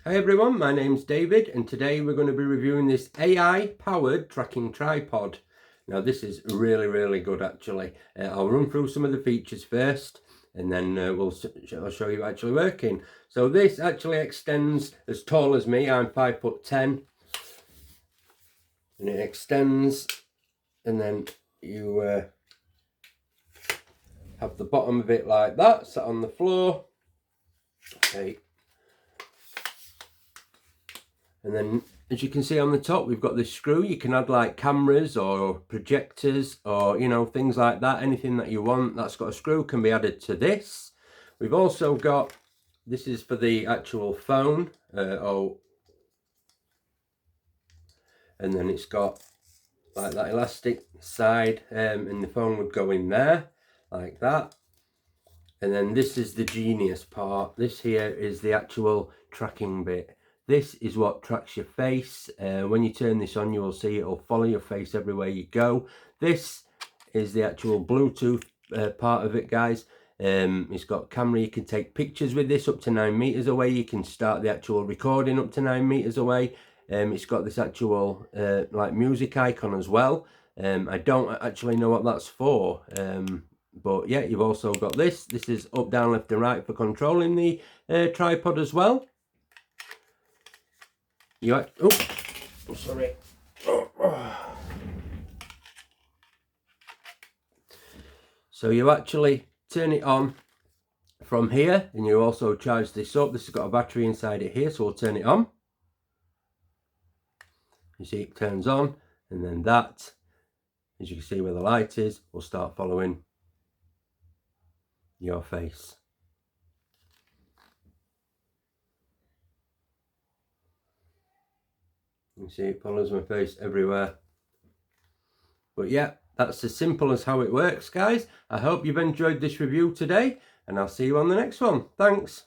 Hi everyone, my name's David and today we're going to be reviewing this AI powered tracking tripod. Now this is really good actually. I'll run through some of the features first and then I'll show you actually working. So this actually extends as tall as me. I'm 5'10", and it extends, and then you have the bottom of it like that, sat on the floor. Okay. And then, as you can see on the top, we've got this screw. You can add like cameras or projectors or, you know, things like that. Anything that you want that's got a screw can be added to this. We've also got, this is for the actual phone. And then it's got like that elastic side, and the phone would go in there like that. And then this is the genius part. This here is the actual tracking bit. This is what tracks your face. When you turn this on, you will see it'll follow your face everywhere you go. This is the actual Bluetooth part of it, guys. It's got camera. You can take pictures with this up to 9 meters away. You can start the actual recording up to 9 meters away. It's got this actual like music icon as well. I don't actually know what that's for. But yeah, you've also got this. This is up, down, left and right for controlling the tripod as well. Sorry. So you actually turn it on from here, and you also charge this up. This has got a battery inside it here, so we'll turn it on. You see it turns on, and then that, as you can see where the light is, will start following your face. You see it follows my face everywhere. But yeah, that's as simple as how it works, guys. I hope you've enjoyed this review today, and I'll see you on the next one. Thanks.